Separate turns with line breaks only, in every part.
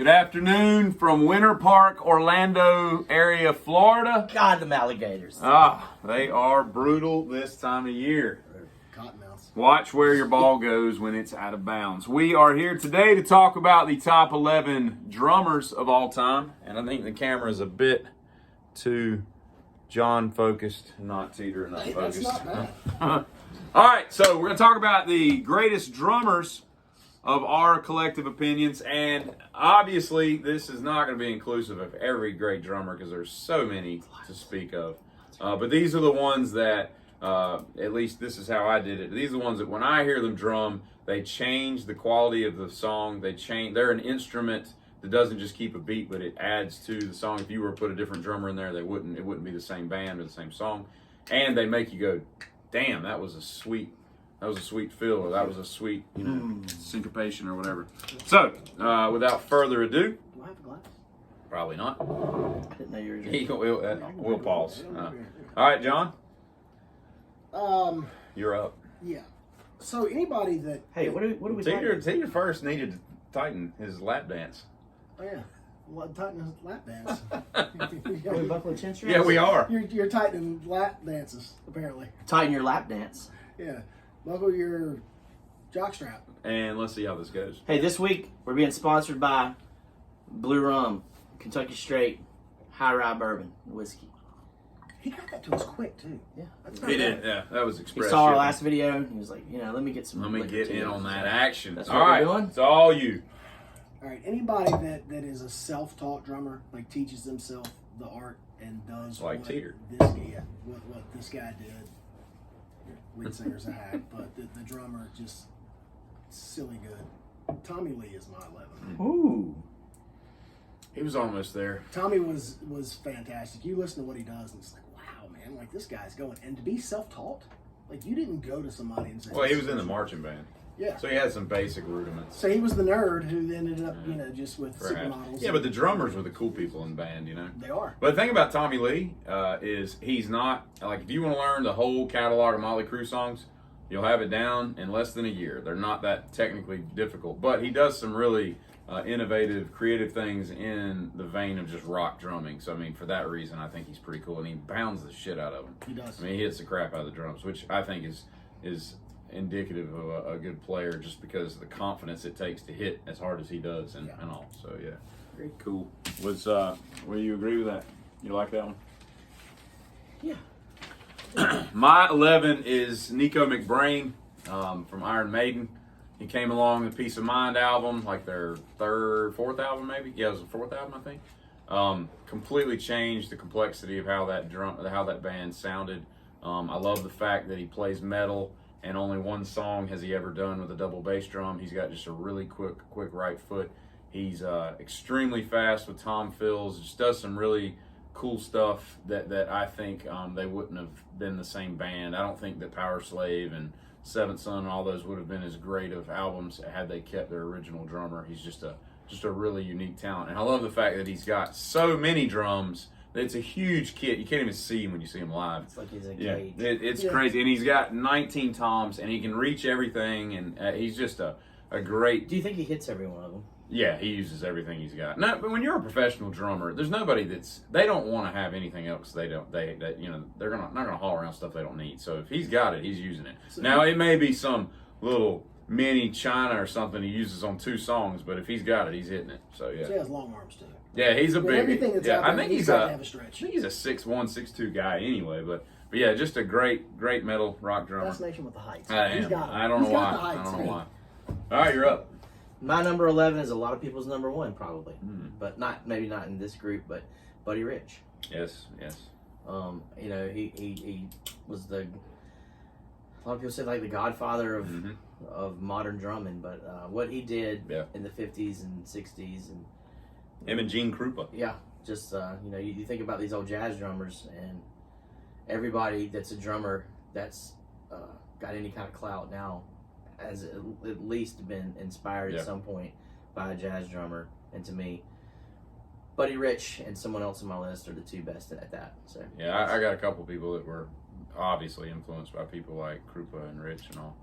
Good afternoon from Winter Park, Orlando area, Florida.
God, them alligators.
They are brutal this time of year.
Cottonmouths.
Watch where your ball goes when it's out of bounds. We are here today to talk about the top 11 drummers of all time. And I think the camera is a bit too John focused, not Teeter enough focused.
That's not bad.
All right, so we're going to talk about the greatest drummers of our collective opinions, and obviously this is not going to be inclusive of every great drummer because there's so many to speak of. But these are the ones that, at least this is how I did it. These are the ones that when I hear them drum, they change the quality of the song. They're an instrument that doesn't just keep a beat, but it adds to the song. If you were to put a different drummer in there, it wouldn't be the same band or the same song. And they make you go, damn, that was a sweet fill, or that was a sweet, syncopation or whatever. So, without further ado,
Do I have a glass?
probably not.
I didn't know you were
We'll pause. All right, John, you're up.
Yeah. So anybody that
Hey, what are we talking about?
Teeter first needed to tighten his lap dance.
oh yeah, well, tightening lap dance.
Are we buckling chin straps?
Yeah, we are.
You're tightening lap dances apparently.
Tighten your lap dance.
Yeah, buckle your jockstrap.
And let's see how this goes.
Hey, this week we're being sponsored by Blue Rum, Kentucky Straight, High Rye Bourbon Whiskey.
He got that to us quick too.
Yeah.
That's not
He
bad.
did, yeah. That was
He
express.
saw our
shipping.
last video and he was like, let me get some.
Let me
liquor
get
too.
in on that action.
That's
All
what we're
right,
doing?
it's all you.
All right, anybody that is a self-taught drummer, like teaches themselves the art and does
Like
what
Teeter.
what this guy did. Lead singer's a hack, but the drummer just silly good. Tommy Lee is my 11.
Ooh.
He was almost there.
Tommy was fantastic. You listen to what he does, and it's like, wow, man, like this guy's going. And to be self-taught, like you didn't go to somebody and say,
Well, he was in the marching band,
yeah.
so he had some basic rudiments.
So he was the nerd who ended up, just with
Perhaps.
supermodels.
Yeah, but the drummers were the cool people in the band,
They are.
But the thing about Tommy Lee is he's not, like, if you want to learn the whole catalog of Motley Crue songs, you'll have it down in less than a year. They're not that technically difficult. But he does some really innovative, creative things in the vein of just rock drumming. So, I mean, for that reason, I think he's pretty cool. And he pounds the shit out of them.
He does.
I mean, he hits the crap out of the drums, which I think is indicative of a good player just because of the confidence it takes to hit as hard as he does and all. So, yeah.
Great.
Cool. Will you agree with that? You like that one?
Yeah.
My 11 is Nico Mcbrain from Iron Maiden. He came along the Peace of Mind album, like their fourth album maybe. Yeah, it was the fourth album, I think. Completely changed the complexity of how that band sounded. I love the fact that he plays metal, and only one song has he ever done with a double bass drum. He's got just a really quick right foot. He's extremely fast with tom fills. Just does some really cool stuff that I think they wouldn't have been the same band. I don't think that Power Slave and Seventh Son and all those would have been as great of albums had they kept their original drummer. He's just a really unique talent. And I love the fact that he's got so many drums that it's a huge kit. You can't even see him when you see him live.
It's like he's a
Yeah,
gauge.
it's crazy. And he's got 19 toms, and he can reach everything, and he's just a great...
Do you think he hits every one of them?
Yeah, he uses everything he's got. No, but when you're a professional drummer, there's nobody they don't want to have anything else. They're not gonna haul around stuff they don't need. So if he's got it, he's using it. Now it may be some little mini China or something he uses on 2 songs, but if he's got it, he's hitting it. So yeah.
So he has long arms too.
Yeah, he's a
With
big.
everything that's
Yeah,
out there,
I think
he's
he's
got to
a.
have a stretch.
I think he's a 6'1", 6'2" guy anyway. But yeah, just a great metal rock drummer.
Fascination with the heights.
I
He's
am.
got it.
I don't know
He's got
why.
the heights,
I don't know
man.
why. All right, you're up.
My number 11 is a lot of people's number 1, probably. But maybe not in this group, but Buddy Rich.
Yes.
He was a lot of people say like the godfather of modern drumming, but what he did in the 50s and 60s and
Him and Gene Krupa.
yeah, just you think about these old jazz drummers and everybody that's a drummer that's got any kind of clout now has at least been inspired at some point by a jazz drummer, and to me, Buddy Rich and someone else on my list are the 2 best at that. So
Yeah, I got a couple people that were obviously influenced by people like Krupa and Rich and all.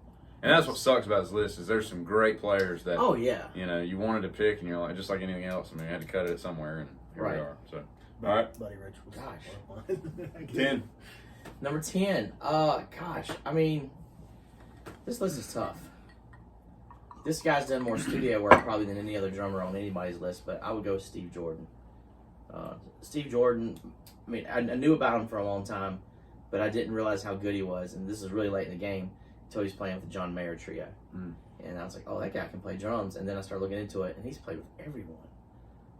And that's what sucks about this list is there's some great players that
Oh yeah.
you wanted to pick, and you're like, just like anything else. I mean, you had to cut it somewhere, and here we
Right.
are. So, all right,
Buddy Rich was
Gosh.
10.
Number 10. Gosh. I mean, this list is tough. This guy's done more studio work probably than any other drummer on anybody's list, but I would go with Steve Jordan. Steve Jordan, I mean, I knew about him for a long time, but I didn't realize how good he was, and this is really late in the game until he's playing with the John Mayer trio.
Mm.
And I was like, oh, that guy can play drums, and then I started looking into it, and he's played with everyone.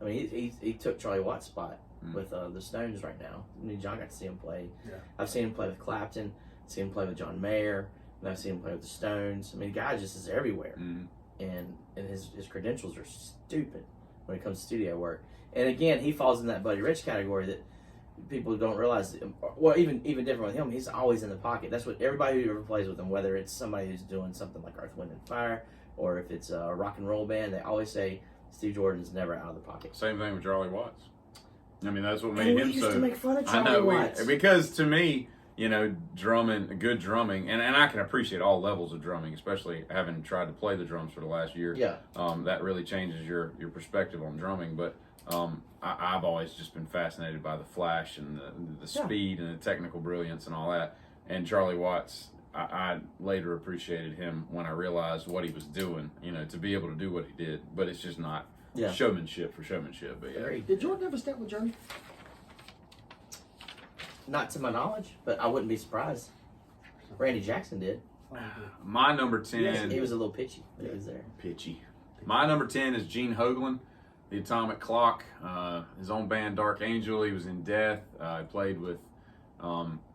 I mean, he took Charlie Watt's spot with the Stones right now. I mean, John got to see him play.
Yeah.
I've seen him play with Clapton, seen him play with John Mayer, and I've seen him play with the Stones. I mean, the guy just is everywhere. And his credentials are stupid when it comes to studio work. And again, he falls in that Buddy Rich category that people don't realize. Well, even different with him, he's always in the pocket. That's what everybody who ever plays with him, whether it's somebody who's doing something like Earth, Wind, and Fire, or if it's a rock and roll band, they always say Steve Jordan's never out of the pocket.
Same thing with Charlie Watts. I mean, that's what
And
made
we
him
used
so.
to make fun of
I
Charlie
know
Watts.
because to me, good drumming, and I can appreciate all levels of drumming, especially having tried to play the drums for the last year.
Yeah.
That really changes your perspective on drumming. But I've always just been fascinated by the flash and the speed and the technical brilliance and all that. And Charlie Watts, I later appreciated him when I realized what he was doing, to be able to do what he did. But it's just not showmanship for showmanship. But yeah.
Did Jordan ever step with Journey?
Not to my knowledge, but I wouldn't be surprised. Randy Jackson did.
My number 10.
He was a little pitchy, but he was there.
Pitchy. My number 10 is Gene Hoglan, the Atomic Clock. His own band, Dark Angel. He was in Death. He played with.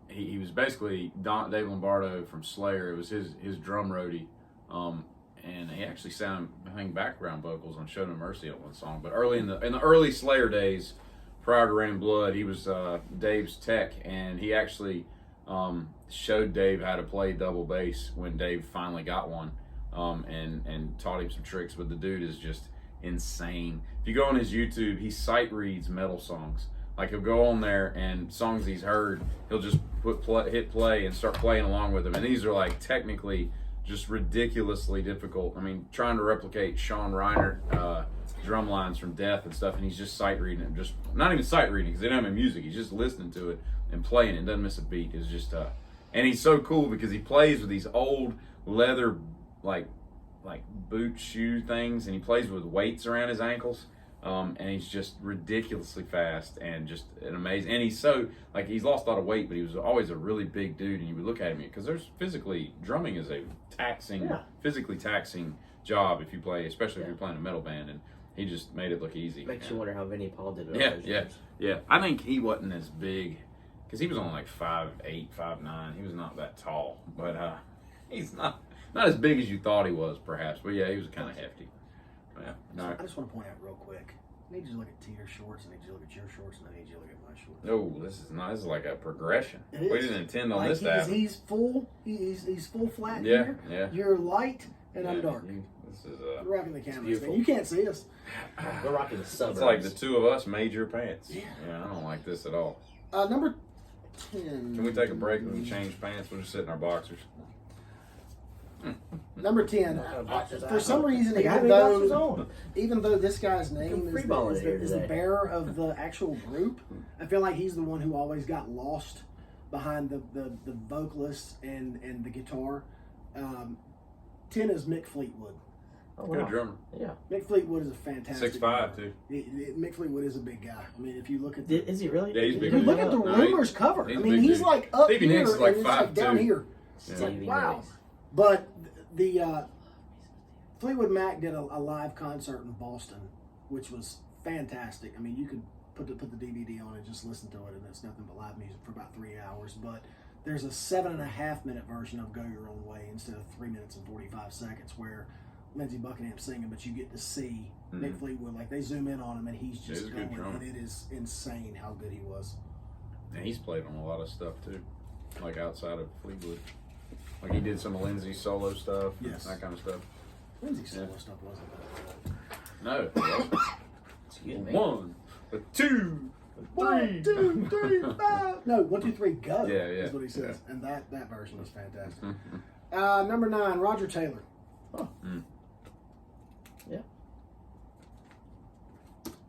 He was basically Dave Lombardo from Slayer. It was his drum roadie, and he actually sang background vocals on "Show No Mercy" on one song. But early in the early Slayer days, prior to Rain and Blood, he was Dave's tech, and he actually showed Dave how to play double bass when Dave finally got one, and taught him some tricks. But the dude is just insane. If you go on his YouTube, he sight reads metal songs. Like, he'll go on there and songs he's heard, he'll just hit play and start playing along with them. And these are like technically just ridiculously difficult. I mean, trying to replicate Sean Reiner drum lines from Death and stuff, and he's just sight reading it. Just not even sight reading because they don't have music. He's just listening to it and playing it. Doesn't miss a beat. It's just and he's so cool because he plays with these old leather like boot shoe things, and he plays with weights around his ankles. And he's just ridiculously fast and just an amazing. And he's so, he's lost a lot of weight, but he was always a really big dude. And you would look at him because drumming is a physically taxing job if you play, especially if you're playing a metal band. And he just made it look easy.
Makes you wonder how Vinnie Paul did it.
Yeah. I think he wasn't as big because he was only like 5'8", 5'9". He was not that tall, but he's not as big as you thought he was, perhaps. But yeah, he was kind of hefty. Yeah.
So I just want to point out real quick. I need you to look at Teeter's shorts, and I need you to look at your shorts, and I need you to look at my shorts.
Oh, this is like a progression.
It is.
We didn't intend on this to happen.
He's full. He's full flat
Yeah,
here.
yeah.
You're light, and I'm dark.
This is
We're rocking the cameras,
beautiful.
man. You can't see us.
We're rocking the suburbs.
It's like the two of us made your pants.
Yeah.
I don't like this at all.
Number 10.
Can we take a break and change pants? We'll just sit in our boxers.
Number 10. For some reason,
They got any boxers
even though this guy's name is the
today.
bearer of the actual group, I feel like he's the one who always got lost behind the vocalist and the guitar. 10 is Mick Fleetwood.
Oh,
Good
wow.
drummer.
Yeah.
Mick Fleetwood is a fantastic
6'5"
drummer.
too.
Mick Fleetwood is a big guy. I mean, if you look at
Is he really?
Yeah, he's big.
Dude, look at the
No,
Rumors cover.
he's
I
a
mean,
big
he's
dude.
like up
Stevie
here
Nicks is like
and it's like
5'2".
down here. It's like,
Stevie
wow.
Nicks.
But the Fleetwood Mac did a live concert in Boston, which was fantastic. I mean, you could put the DVD on and just listen to it, and it's nothing but live music for about 3 hours. But there's a 7.5-minute version of Go Your Own Way instead of 3 minutes and 45 seconds where Lindsey Buckingham's singing, but you get to see Mick Fleetwood. Like, they zoom in on him, and he's just
a good
going,
drummer.
and it is insane how good he was.
And he's played on a lot of stuff too, like outside of Fleetwood. Like he did some of Lindsey's solo stuff,
Yes.
that kind of stuff.
Lindsey's solo stuff wasn't that good.
No, it wasn't.
Excuse me.
1, 2, 3.
1, 2, 3, 5. No, 1, 2, 3, go.
Yeah, yeah,
Is what he says,
yeah.
and that version is fantastic. Number 9, Roger Taylor.
Oh.
Mm.
Yeah.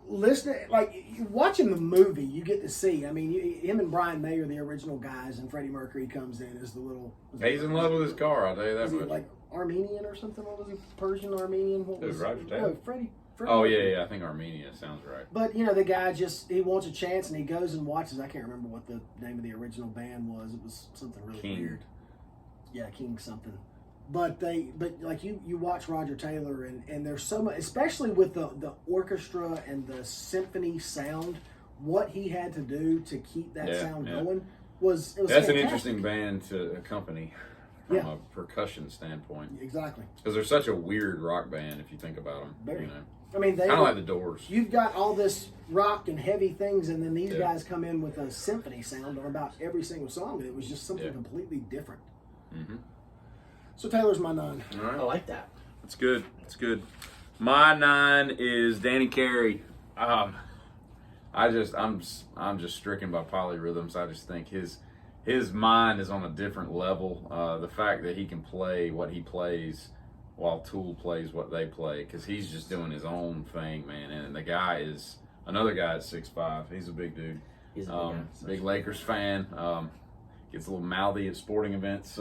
Listening, like watching the movie, you get to see. I mean, him and Brian May are the original guys, and Freddie Mercury comes in as the little.
He's in love with his car. I'll tell you that
Is he
much.
like Armenian or something? What was he? Persian, Armenian? What
Who,
was
Roger Taylor?
No, Freddie.
Oh yeah. I think Armenia sounds right.
But you know, the guy he wants a chance, and he goes and watches. I can't remember what the name of the original band was. It was something really
King.
weird. Yeah, King something. But like you watch Roger Taylor, and there's so much, especially with the orchestra and the symphony sound. What he had to do to keep that sound going it was
That's
fantastic.
an interesting band to accompany from a percussion standpoint.
Exactly.
Because they're such a weird rock band if you think about them.
Very.
You know,
I mean,
kind of like the Doors.
You've got all this rock and heavy things, and then these guys come in with a symphony sound on about every single song, and it was just something completely different.
Mm-hmm.
So Taylor's my 9.
All right.
I like that.
That's good. That's good. My 9 is Danny Carey. I'm just stricken by polyrhythms. I just think his mind is on a different level. The fact that he can play what he plays while Tool plays what they play, because he's just doing his own thing, man. And the guy is another guy at 6'5". He's a big dude.
He's a
Big Lakers fan. Gets a little mouthy at sporting events.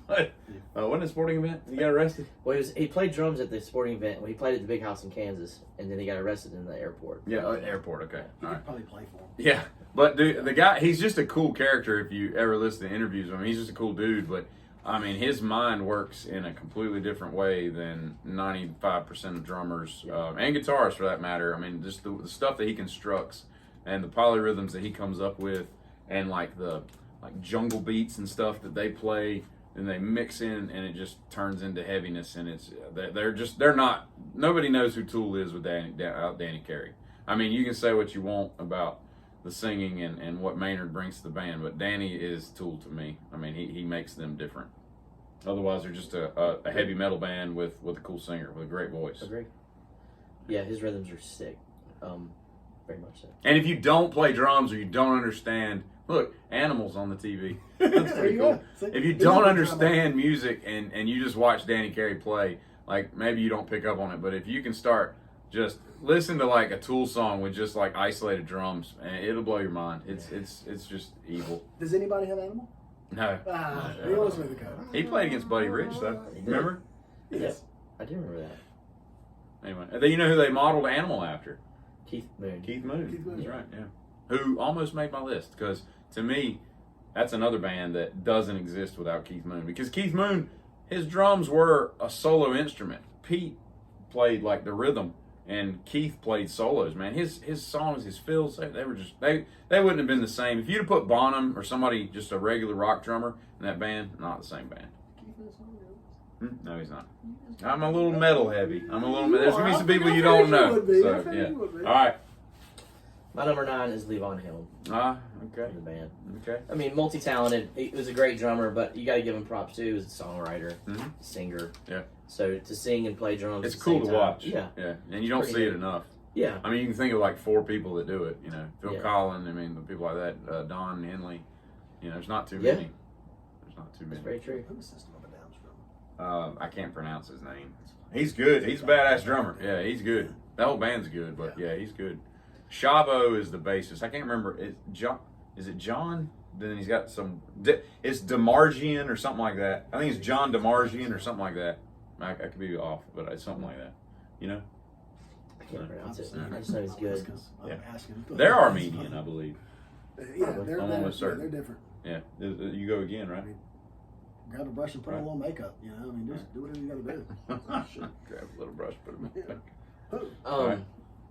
But wasn't it a sporting event? He got arrested.
Well, he played drums at the sporting event. Well, he played at the big house in Kansas, and then he got arrested in the airport.
Yeah, airport. Okay,
You
all
could
right.
probably play for him.
Yeah, but dude, the guy, he's just a cool character. If you ever listen to interviews with him, he's just a cool dude. But I mean, his mind works in a completely different way than 95% of drummers and guitarists, for that matter. I mean, just the stuff that he constructs and the polyrhythms that he comes up with, and like the jungle beats and stuff that they play, and they mix in, and it just turns into heaviness. And they're not. Nobody knows who Tool is without Danny Carey. I mean, you can say what you want about the singing and what Maynard brings to the band, but Danny is Tool to me. I mean, he makes them different. Otherwise, they're just a heavy metal band with a cool singer with a great voice.
Agree. Yeah, his rhythms are sick. Very much so.
And if you don't play drums or you don't understand, look, Animals on the TV. That's pretty cool. If you don't understand music and you just watch Danny Carey play, like maybe you don't pick up on it, but if you can start just listen to like a Tool song with just like isolated drums, and it'll blow your mind. It's just evil.
Does anybody have Animal?
No.
He always made the cut.
He played against Buddy Rich though.
He did.
Remember?
Yes.
I do remember that.
Anyway, and then you know who they modeled Animal after?
Keith Moon.
Keith Moon.
Keith Moon.
That's right, yeah. Who almost made my list, because to me, that's another band that doesn't exist without Keith Moon. Because Keith Moon, his drums were a solo instrument. Pete played like the rhythm, and Keith played solos. Man, his songs, his fills, they were just they wouldn't have been the same if you'd have put Bonham or somebody, just a regular rock drummer in that band. Not the same band. No, he's not. I'm a little metal heavy. There's gonna be some people you don't know. So, yeah. All right.
My number 9 is Levon Helm
Okay.
in the band.
Okay.
I mean, multi-talented. He was a great drummer, but you got to give him props too. He was a songwriter, singer.
Yeah.
So to sing and play drums,
It's
at the
cool
same
to
time,
watch.
Yeah.
Yeah. And you don't
Pretty
see it
good.
enough.
Yeah.
I mean, you can think of like 4 people that do it. You know, Phil
Yeah.
Collin. I mean, the people like that. Don Henley. You know, there's not too
Yeah.
many. There's not too
That's
many.
very true.
Who was System of a Down drummer?
I can't pronounce his name. He's good. He's a badass drummer. Yeah, he's good. The whole band's good, but yeah, he's good. Chavo is the bassist. I can't remember. Is it John? Then he's got some. It's Demargian or something like that. I think it's John Demargian or something like that. I could be off, but it's something like that. You know?
I can't pronounce it. I just know he's good.
Yeah.
Asking.
They're Armenian, I believe.
Yeah, they're
almost certain.
they're different.
Yeah. You go again, right?
Grab a brush and put on a little makeup. You know, I mean, just do whatever you got to do.
Grab a little brush, put them in.
Oh,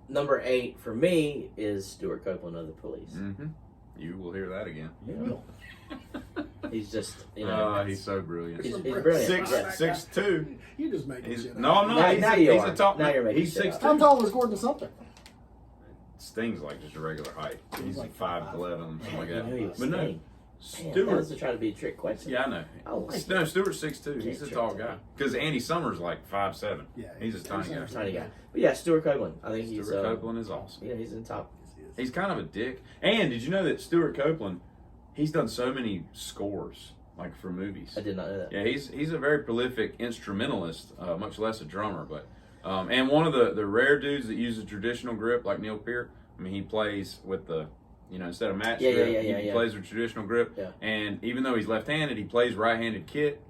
Number 8 for me is Stewart Copeland of the Police.
Mm-hmm. You will hear that again.
you will.
He's just, you know,
He's so brilliant.
he's brilliant. Yeah.
6'2".
You just making
He's,
shit up.
no, I'm not.
Now
He's
you
a
are.
top.
Now you're making
He's
shit up.
6'2".
How tall is Gordon Sumter?
Sting's like just a regular height. He's like
like
5'11", something like
You
that.
knew he was
But no,
Sting. Man, that
Stewart.
was to try to be a trick question.
Yeah, I know.
I like
No,
it.
Stewart's 6'2". He's a
Can't
tall
trick
guy.
him.
Because Andy Summers like 5'7".
Yeah,
He's a tiny guy.
Tiny guy. But yeah, Stewart Copeland. I think he's
Stewart Copeland is awesome.
Yeah, he's in top.
He's kind of a dick. And did you know that Stewart Copeland, he's done so many scores. like for movies.
I did not know that.
Yeah, he's a very prolific instrumentalist, much less a drummer. But and one of the rare dudes that uses traditional grip, like Neil Peart. I mean, he plays with the, instead of match grip, he plays with traditional grip.
Yeah.
And even though he's left-handed, he plays right-handed kit.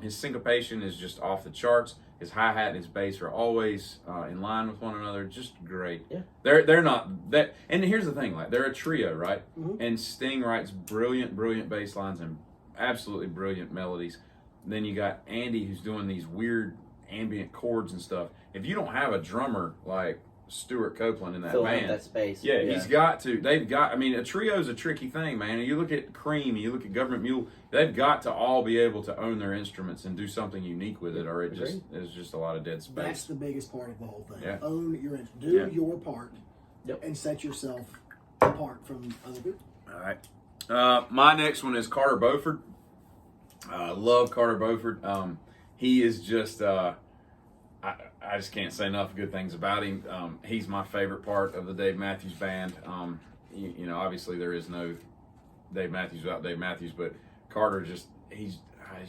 His syncopation is just off the charts. His hi-hat and his bass are always in line with one another. Just great.
Yeah.
They're not that. And here's the thing, like they're a trio, right?
Mm-hmm.
And Sting writes brilliant bass lines and absolutely brilliant melodies. Then you got Andy, who's doing these weird ambient chords and stuff. If you don't have a drummer like Stewart Copeland in that
Filling up
band,
that space.
yeah, he's got to. They've got. I mean, a trio is a tricky thing, man. You look at Cream, you look at Government Mule. They've got to all be able to own their instruments and do something unique with it, or it's just a lot of dead space.
That's the biggest part of the whole thing.
Yeah.
Own your do your part, and set yourself apart from other people.
All right. My next one is Carter Beauford. I love Carter Beauford. He is just. I just can't say enough good things about him. He's my favorite part of the Dave Matthews Band. Obviously there is no Dave Matthews without Dave Matthews, but Carter he's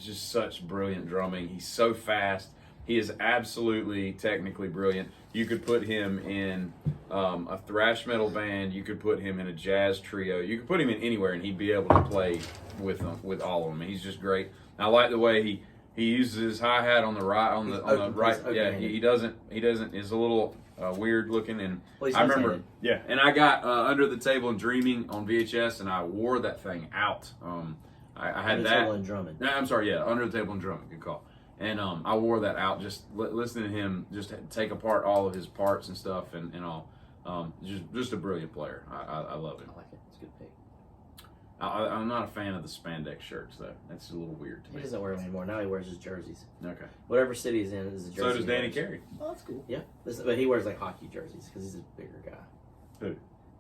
just such brilliant drumming. He's so fast. He is absolutely technically brilliant. You could put him in a thrash metal band. You could put him in a jazz trio. You could put him in anywhere, and he'd be able to play with all of them. He's just great. I like the way he uses his hi-hat on the right. Yeah, he doesn't. Is a little weird looking, and I remember. Yeah, and I got Under the Table and Dreaming on VHS, and I wore that thing out. I had that.
Table and Drumming.
I'm sorry. Yeah, Under the Table and Drumming. Good call. And I wore that out just listening to him just take apart all of his parts and stuff and all. Just a brilliant player. I love him.
I like it. It's a good pick.
I'm not a fan of the spandex shirts though. That's a little weird to me.
He doesn't wear them anymore. Now he wears his jerseys.
Okay.
Whatever city he's in is a jersey.
So does Danny Carey.
Oh, that's cool.
Yeah, but he wears like hockey jerseys because he's a bigger guy.
Who?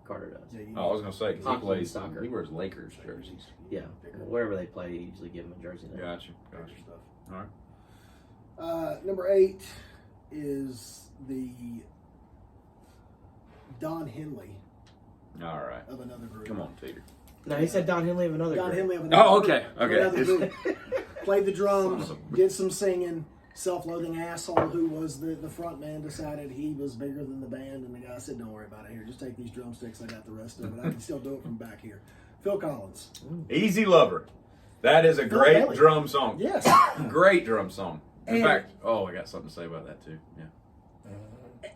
Carter does.
Yeah,
I was gonna say because he
Hockey
plays
and soccer.
He wears Lakers jerseys.
Yeah, wherever they play, they usually give him a jersey. There.
Gotcha.
Stuff.
All right.
Number 8 is the Don Henley
All right.
of another group.
Come on, Peter.
No, he said Don Henley of another.
Don
group.
Henley of another.
Oh, okay.
Of another group. Played the drums, did some singing. Self-loathing asshole who was the front man decided he was bigger than the band, and the guy said, "Don't worry about it. Here, just take these drumsticks. I got the rest of it. I can still do it from back here." Phil Collins.
Easy Lover. That is a great
Bailey.
drum song.
Yes.
Great drum song. In
And-
fact, I got something to say about that too. Yeah.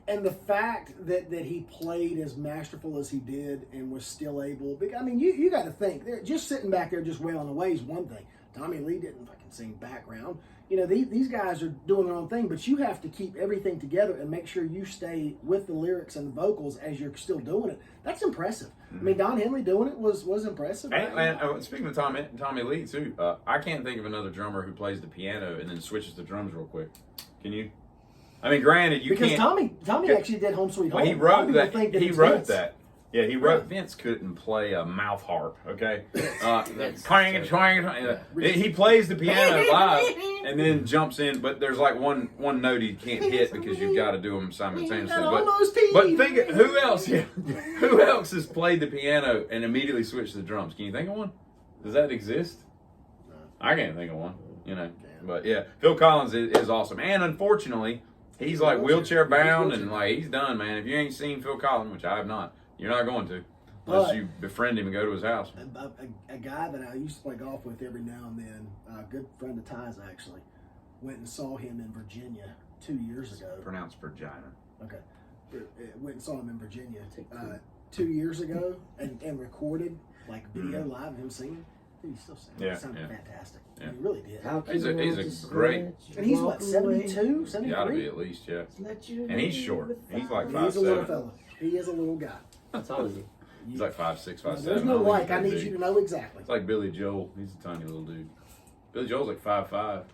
And the fact that he played as masterful as he did and was still able, I mean, you got to think, just sitting back there just wailing away is one thing. Tommy Lee didn't fucking sing background. These guys are doing their own thing, but you have to keep everything together and make sure you stay with the lyrics and the vocals as you're still doing it. That's impressive. Mm-hmm. I mean, Don Henley doing it was impressive.
And speaking of Tommy Lee too, I can't think of another drummer who plays the piano and then switches the drums real quick. Can you? I mean, granted, you
because
can't.
Tommy actually did Home Sweet Home.
Well, he wrote that.
He wrote
that. Yeah, he wrote. Vince couldn't play a mouth harp. Okay, twang. He plays the piano live and then jumps in, but there's like one note he can't hit because you've got to do them simultaneously. But think who else? Yeah, who else has played the piano and immediately switched to the drums? Can you think of one? Does that exist? I can't think of one. But yeah, Phil Collins is awesome, and unfortunately, he's like wheelchair bound and like he's done, man. If you ain't seen Phil Collins, which I have not. You're not going to, unless you befriend him and go to his house.
A guy that I used to play golf with every now and then, a good friend of Ty's actually, went and saw him in Virginia 2 years ago.
Pronounced vagina.
Okay. Went and saw him in Virginia 2 years ago and recorded like video live of him singing. He still sings.
Yeah,
It sounded fantastic.
Yeah.
He really did.
He's a great.
And he's what, 72, 73?
He ought to be at least, yeah. And he's short. He's like 5'7".
He's a little fella. He is a little guy.
How tall is he?
He's like 5'6", 5'7".
There's no like. I need you to know exactly.
It's like Billy Joel. He's a tiny little dude. Billy Joel's like 5'5", and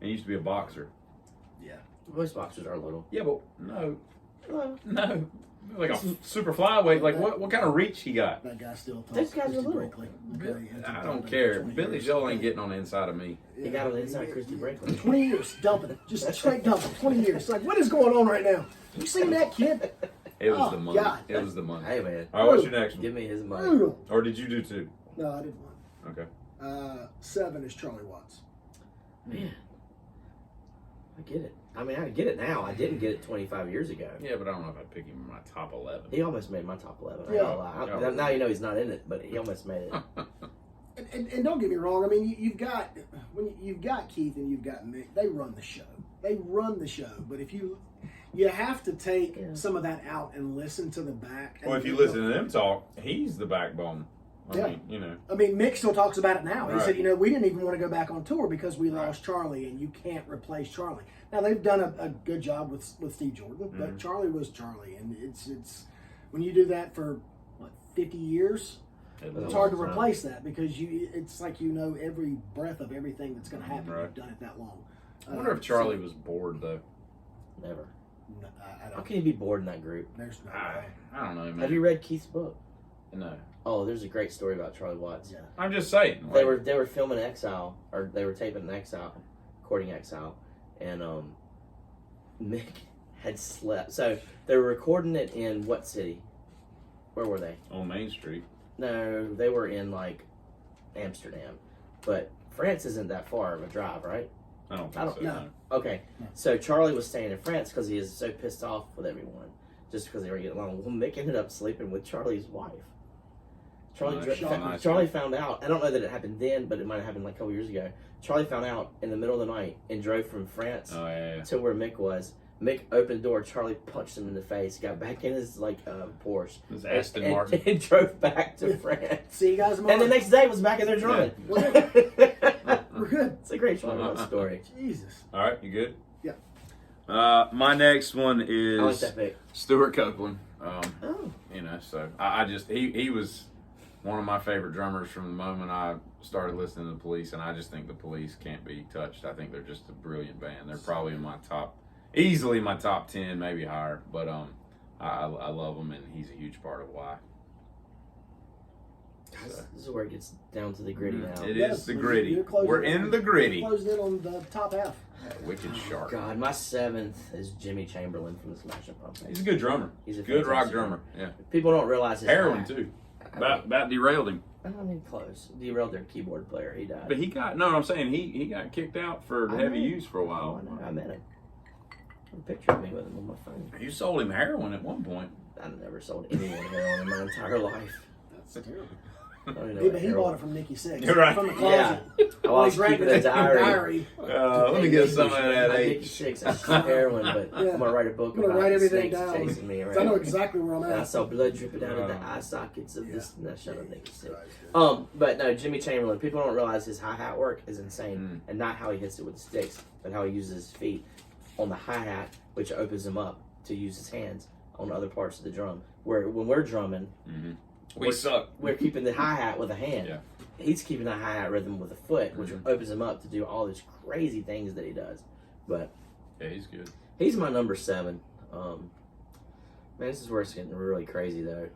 he used to be a boxer.
Yeah.
Most boxers are little.
Yeah, but no. Like a super flyweight. Like what kind of reach he got?
That guy still talks.
Those guys are little.
Brinkley.
I don't care. Billy Joel ain't getting on the inside of me.
He got on the inside of Christy Brinkley.
20 years dumping, just straight dumping. 20 years. It's like, what is going on right now? You seen that kid?
It was the money.
God.
It was the money.
Hey man,
All right, what's your next one?
give me his money.
Brutal.
Or did you do two?
No, I did one.
Okay.
7 is Charlie Watts.
Man, I get it. I mean, I get it now. I didn't get it 25 years ago.
Yeah, but I don't know if I'd pick him in my top 11.
He almost made my top 11.
Yeah.
Now you know he's not in it, but he almost made it.
And don't get me wrong. I mean, you've got Keith and you've got Mick. They run the show. But if you have to take some of that out and listen to the back.
Well, if you listen to them talk, he's the backbone. I
mean, Mick still talks about it now. He
Right.
said, we didn't even want to go back on tour because we lost Charlie, and you can't replace Charlie. Now they've done a good job with Steve Jordan, but Charlie was Charlie, and it's when you do that for 50 years. It's hard to replace that because it's like every breath of everything that's going to happen.
Right.
You've done it that long.
I wonder if Charlie was bored though.
Never.
No, I
How
don't.
can you be bored in that group?
There's no way.
I don't know, man.
Have you read Keith's book?
No.
Oh, there's a great story about Charlie Watts.
Yeah.
I'm just saying.
They were filming Exile, or they were taping Exile, recording Exile, and Mick had slept. So they were recording it in what city? Where were they?
on Main Street.
No, they were in like Amsterdam, but France isn't that far of a drive, right?
I don't
I
think
don't
so.
know.
No.
Okay, so Charlie was staying in France because he is so pissed off with everyone, just because they were getting along. Well, Mick ended up sleeping with Charlie's wife.
Nice.
Charlie found out. I don't know that it happened then, but it might have happened like a couple years ago. Charlie found out in the middle of the night and drove from France
Oh yeah.
to where Mick was. Mick opened the door. Charlie punched him in the face. Got back in his Porsche.
It's Aston
and,
Martin.
and drove back to France.
See you guys tomorrow.
And the next day was back in there drumming.
We're good.
It's a great Charlie Watts story.
Jesus.
All right, you good?
Yeah.
My next one
I like
is
that pick.
Stewart Copeland.
Oh.
So I just he was one of my favorite drummers from the moment I started listening to the Police, and I just think the Police can't be touched. I think they're just a brilliant band. They're probably in my easily my top 10, maybe higher. But I love them, and he's a huge part of why.
This is where it gets down to the gritty now.
It
Yes,
is the
you're
gritty.
closing
We're
in
in the gritty.
You're closing in on the top half.
Wicked sharp.
God, my 7th is Jimmy Chamberlain from the Smashing Pumpkins.
He's a good drummer.
He's a
Good rock
fantastic
drummer. Yeah.
People don't realize his
Heroin
height.
too.
I mean,
About derailed him.
I mean, close. Derailed their keyboard player. He died.
But he got I'm saying he got kicked out for
I
heavy
know.
use for a while.
Oh, I know. I met him. A picture of me with him on my phone.
You sold him heroin at one point.
I never sold anyone heroin in my entire life.
That's terrible.
I don't even know
He
what
bought
heroin-
it from Nikki Sixx.
You're right.
From the
Yeah.
closet.
I was
He's writing
keeping a
it in the
diary.
Let me get some of that
I'm
H.
56. I shoot heroin, but
Yeah.
I'm gonna write a book
I'm gonna
about
write everything
snakes
down.
chasing me around.
So I know exactly where I'm
And I
at.
saw blood dripping out of the eye sockets of this and that. Shut up, Nick. But no, Jimmy Chamberlain. People don't realize his hi-hat work is insane, and not how he hits it with the sticks, but how he uses his feet on the hi-hat, which opens him up to use his hands on other parts of the drum. Where when we're drumming,
We suck.
we're keeping the hi-hat with a hand.
Yeah.
He's keeping the hi-hat rhythm with a foot, which opens him up to do all these crazy things that he does. But
Yeah, he's good.
he's my number 7. Man, this is where it's getting really crazy, though.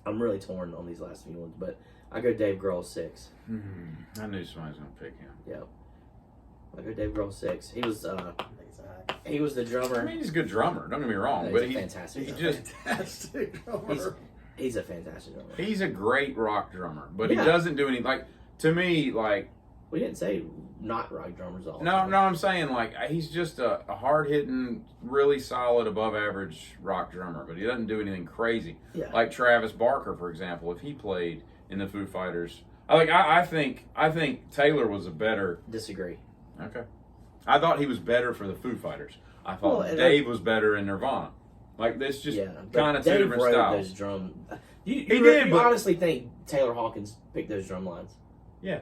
I'm really torn on these last few ones, but I go Dave Grohl 6.
I knew somebody was gonna pick him.
Yep. I go Dave Grohl 6. He was the
I
drummer.
mean, he's a good drummer. Don't get me wrong,
No,
but
he's a
he's
fantastic
he's
drummer.
just
Fantastic drummer.
He's a fantastic drummer.
he's a great rock drummer, but
Yeah.
he doesn't do any to me like.
We didn't say not rock drummers all the
No,
time.
no, I'm saying like he's just a hard-hitting, really solid, above-average rock drummer, but he doesn't do anything crazy.
Yeah.
Like Travis Barker, for example, if he played in the Foo Fighters, I think Taylor was a better.
Disagree.
Okay, I thought he was better for the Foo Fighters. I thought
Well, and
Dave was better in Nirvana. Like this, just
Yeah.
kind of two
Dave
different
wrote
styles.
those drum. You
He did,
you
but-
honestly think Taylor Hawkins picked those drum lines?
Yeah.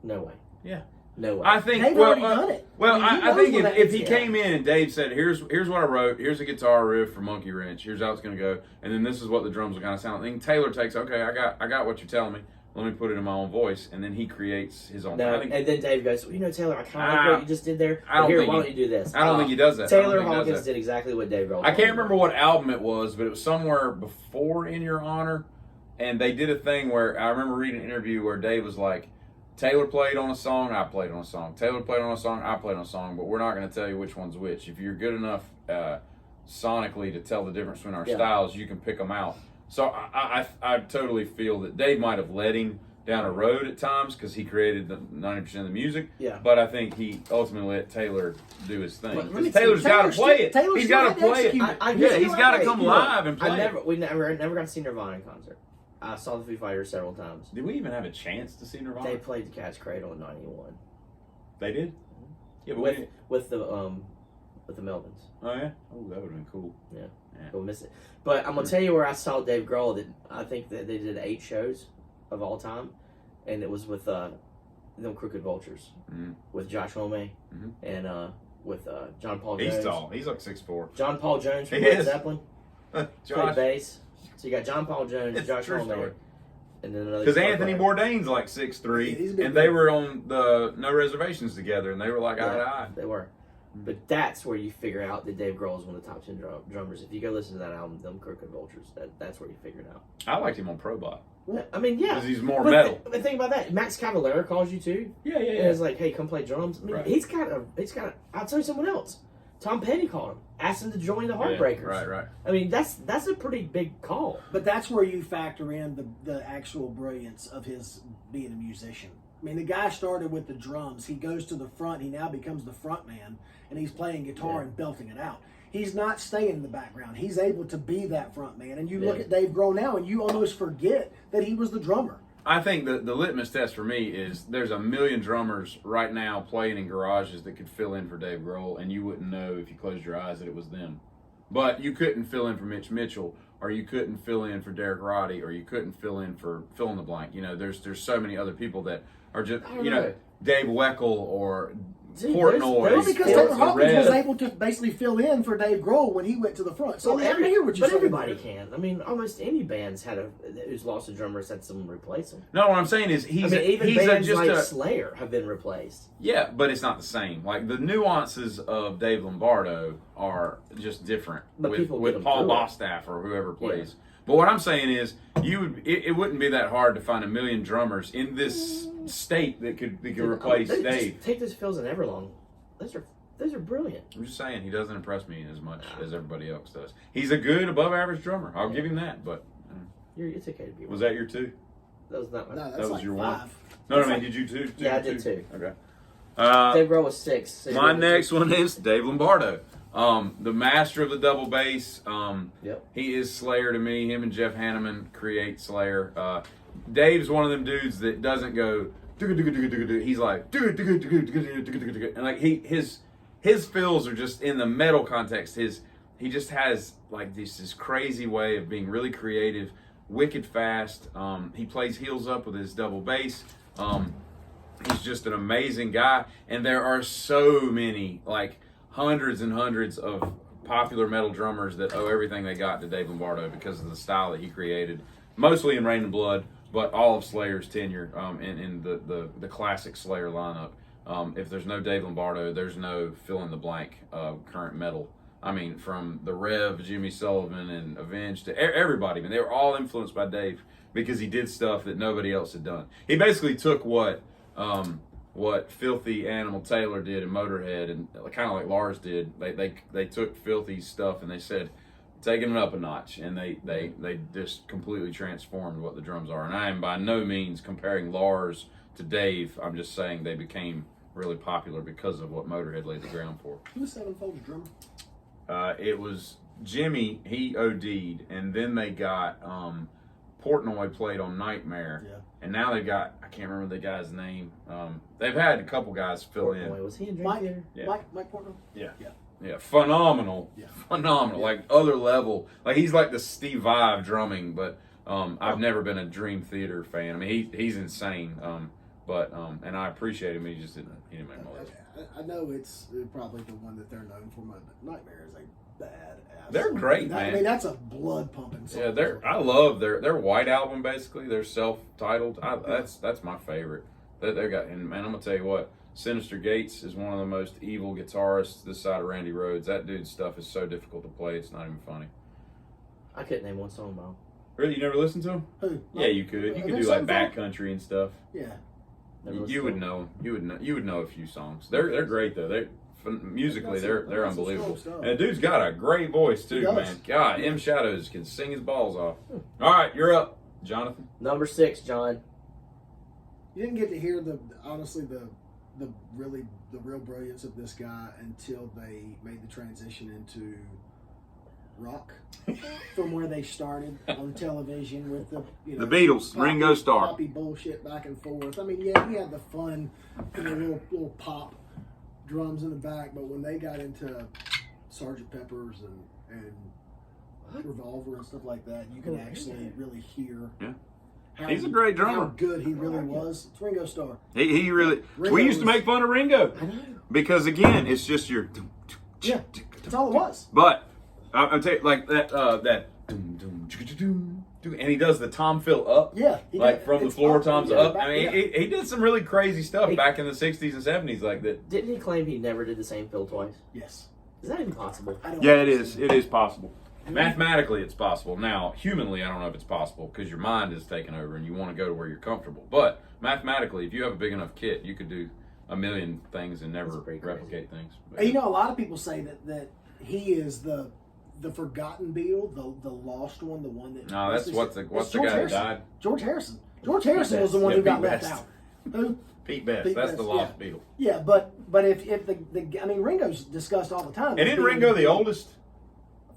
No way.
Yeah.
No way.
I think.
They've
well,
already done it.
Well,
I mean, he
I think
knows what
if
that
he
is.
came in and Dave said, "Here's what I wrote. Here's a guitar riff for Monkey Wrench. Here's how it's going to go, and then this is what the drums are going to sound like." And Taylor takes, "Okay, I got what you're telling me. Let me put it in my own voice," and then he creates his own.
No,
I think,
and then Dave goes, well, Taylor, I kind of like what you just did there.
I don't
Here,
think
why
he-
don't you do this?
I don't think he does that. I don't
Taylor
think he does
Hawkins
that.
did exactly what Dave Grohl
I can't
did.
remember what album it was, but it was somewhere before In Your Honor, and they did a thing where I remember reading an interview where Dave was like, Taylor played on a song, I played on a song. Taylor played on a song, I played on a song, but we're not going to tell you which one's which. If you're good enough sonically to tell the difference between our styles, you can pick them out. So I totally feel that Dave might have let him, down a road at times because he created the 90% of the music.
Yeah.
But I think he ultimately let Taylor do his thing.
Let me
Because Taylor's got to play it.
Taylor's
He's got to play it.
execute
He's got to come live and play it.
We never got to see Nirvana in concert. I saw the Foo Fighters several times.
Did we even have a chance to see Nirvana?
They played the Cat's Cradle in '91.
They did? Yeah, but
with the Melvins.
Oh, yeah? Oh, that would have been cool.
Yeah. We'll miss it. But I'm going to tell you where I saw Dave Grohl. That I think that they did 8 shows of all time. And it was with them Crooked Vultures.
Mm-hmm.
With Josh Homme.
Mm-hmm.
And with John Paul Jones.
He's tall. He's like 6'4".
John Paul Jones from
He
Led
is.
Zeppelin. Played bass. So you got John Paul Jones,
It's
Josh
a true
Homme.
story.
And then another
Because
guitar
Anthony
player.
Bourdain's like
He's a
6'3",
big
and they
guy.
were on the No Reservations together, and they were like eye to
Yeah,
eye.
they were. But that's where you figure out that Dave Grohl is one of the top 10 drummers. If you go listen to that album, them Crooked Vultures, that's where you figure it out.
I liked him on Probot.
Yeah, I mean, yeah.
Because he's more
But
metal.
think about that. Max Cavalera calls you too.
Yeah.
And it's like, hey, come play drums. I mean,
Right.
he's got a. I'll tell you someone else. Tom Petty called him, asked him to join the Heartbreakers.
Right.
I mean, that's a pretty big call.
But that's where you factor in the actual brilliance of his being a musician. I mean, the guy started with the drums. He goes to the front. He now becomes the front man, and he's playing guitar and belting it out. He's not staying in the background. He's able to be that front man. And you look at Dave Grohl now, and you almost forget that he was the drummer.
I think the litmus test for me is there's a million drummers right now playing in garages that could fill in for Dave Grohl, and you wouldn't know if you closed your eyes that it was them. But you couldn't fill in for Mitch Mitchell, or you couldn't fill in for Derek Roddy, or you couldn't fill in for fill in the blank. You know, there's so many other people that are just, you know, Dave Weckl or Portnoy.
Well, because Taylor Hawkins was able to basically fill in for Dave Grohl when he went to the front. So I hear what you're saying.
But everybody can. I mean, almost any band's who's lost a drummer has had someone replace him.
No, what I'm saying is he's
even bands like Slayer have been replaced.
Yeah, but it's not the same. Like the nuances of Dave Lombardo are just different
But
with Paul Bostaph or whoever plays. Yeah. But what I'm saying is, it wouldn't be that hard to find a million drummers in this state that could replace Dave.
Just take those fills in Everlong. Those are brilliant.
I'm just saying he doesn't impress me as much as everybody else does. He's a good above average drummer. I'll give him that. But
it's okay to be.
Was that your 2?
That was not my.
No,
that was
like
your
5.
1. No, I mean, did you 2?
Yeah, I did 2.
Okay.
Dave Grohl was 6.
My next one is Dave Lombardo. The master of the double bass. He is Slayer to me. Him and Jeff Hanneman create Slayer. Dave's one of them dudes that doesn't go. He's like, and like his fills are just in the metal context. He just has like this crazy way of being really creative, wicked fast. He plays heels up with his double bass. He's just an amazing guy, and there are so many like hundreds and hundreds of popular metal drummers that owe everything they got to Dave Lombardo because of the style that he created, mostly in Rain and Blood, but all of Slayer's tenure in the classic Slayer lineup. If there's no Dave Lombardo, there's no fill in the blank current metal. I mean, from the Rev, Jimmy Sullivan, and Avenged to everybody. I mean, they were all influenced by Dave because he did stuff that nobody else had done. He basically took what Filthy Animal Taylor did in Motorhead, and kind of like Lars did. They took Filthy's stuff and they said, taking it up a notch, and they just completely transformed what the drums are. And I am by no means comparing Lars to Dave. I'm just saying they became really popular because of what Motorhead laid the ground for.
Who was Sevenfold's drummer?
It was Jimmy. He OD'd, and then they got Portnoy played on Nightmare.
Yeah.
And now they got, I can't remember the guy's name. They've had a couple guys fill in.
Was he in Dream
Mike,
Theater?
Yeah.
Mike Portnoy?
Yeah, phenomenal.
Yeah.
Phenomenal.
Yeah.
Like other level. Like he's like the Steve Vai drumming, but I've never been a Dream Theater fan. I mean, he's insane. And I appreciate him. He didn't make my list.
I know it's probably the one that they're known for. Nightmare is a badass.
They're great, man.
I mean, that's a blood pumping song.
Yeah, I love their White album. Basically, they're self-titled. That's my favorite. They got, and man, I'm gonna tell you what. Sinister Gates is one of the most evil guitarists this side of Randy Rhoads. That dude's stuff is so difficult to play. It's not even funny.
I couldn't name one song, Bob.
Really, you never listened to him?
Who?
Yeah, you could. You could do like backcountry and stuff.
Yeah.
You would know. You would know a few songs. They're great though. Musically they're unbelievable. And the dude's got a great voice too, man. God, M Shadows can sing his balls off. All right, you're up, Jonathan.
Number 6, John.
You didn't get to hear the real brilliance of this guy until they made the transition into rock from where they started on television with the
The Beatles, Ringo Starr.
poppy bullshit back and forth. I mean, yeah, he had the fun, little pop drums in the back, but when they got into Sgt. Pepper's and Revolver and stuff like that, you can actually really hear.
Yeah. He's a great drummer.
How good he really was. It's Ringo Starr.
He really.
Ringo
We used to make fun of Ringo because again, it's just your.
Yeah, that's all it was.
But I'll tell you, like that and he does the tom fill up.
Yeah,
like from the floor toms up.
Back,
I mean, he did some really crazy stuff back in the '60s and '70s like that.
Didn't he claim he never did the same fill twice?
Yes.
Is that even possible?
Yeah, it is. It is possible. Mathematically, it's possible. Now, humanly, I don't know if it's possible because your mind is taking over and you want to go to where you're comfortable. But mathematically, if you have a big enough kit, you could do a million things and never replicate things. But,
And a lot of people say that he is the forgotten Beatle, the lost one, the one that.
No, that's what's the guy that died?
George Harrison. George Harrison was the one who got left out. Who?
Pete Best.
Pete
That's
Best,
the lost Beatle.
Yeah, but if the I mean Ringo's discussed all the time.
And isn't Ringo the oldest?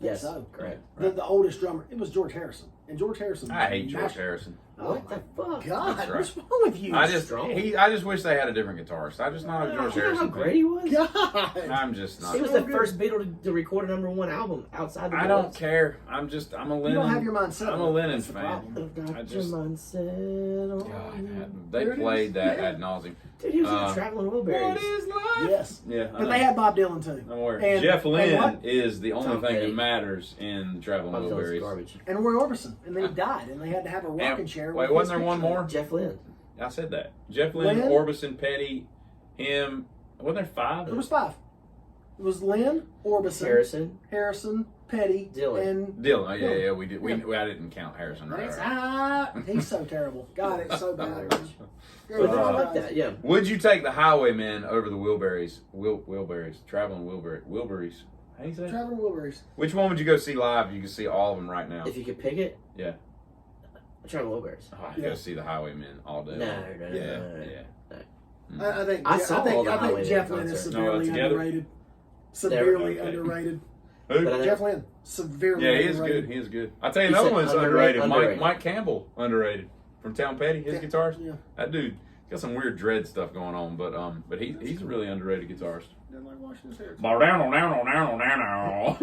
Yes,
so.
correct.
The oldest drummer. It was George Harrison, and George Harrison.
I hate George Harrison.
What the fuck?
God,
That's right.
what's wrong with you?
I just wish they had a different guitarist. I just not a George
You know how
Harrison.
great he was?
God.
I'm just not.
He was the first Beatle to record a #1 album outside the
I don't care. I'm a Lennon.
You don't have your mind set.
I'm a Lennon
That's the
fan.
problem.
I
Got
just-
your mindset on
God,
you.
they
There it
played
is.
that
Yeah.
ad nauseum.
Dude, he was in the Traveling Wilburys.
What is life?
Yes.
Yeah, I
But
know.
they had Bob Dylan too.
I'm aware.
And-
Jeff
and
Lynne
what?
is the only
Tom
thing
Petty.
that matters in Traveling
Bob Dylan's
Wilburys.
garbage.
And Roy Orbison, and then he died, and they had to have a rocking chair.
Wait,
with
wasn't
his
there one
picture.
more?
Jeff Lynne.
I said that. Jeff Lynne,
Lynne?
Orbison, Petty, him. Wasn't there 5?
There was 5. It was Lynn, Orbison, Harrison, Petty,
Dylan.
and
Dylan. Oh, yeah, we did. I didn't count Harrison. Right.
he's so terrible. God, it's so bad.
But I like that, yeah.
Would you take the Highwaymen over the Wilburys? Wilburys, Traveling Wilburys. How do you say it?
Traveling Wilburys.
Which one would you go see live? You can see all of them right now.
If you could pick it,
Yeah.
Traveling Wilburys.
Oh, I'd go see the Highwaymen all day.
No,
long.
no, no,
Yeah,
no, no.
yeah.
I think
I saw all the
I think
Highwaymen
Jeff Lynne is
concerts.
severely
together?
underrated. Severely
Okay.
underrated.
Who?
But I
Jeff Lynne, severely
Yeah, he is
underrated.
good. He is good. I'll tell you
You
another
said
one's
underrated,
underrated.
underrated.
Mike Campbell, underrated. From Town Petty, his guitarist.
Yeah.
That dude got some weird dread stuff going on, but he's a really underrated guitarist.
Doesn't like washing his hair.
Down.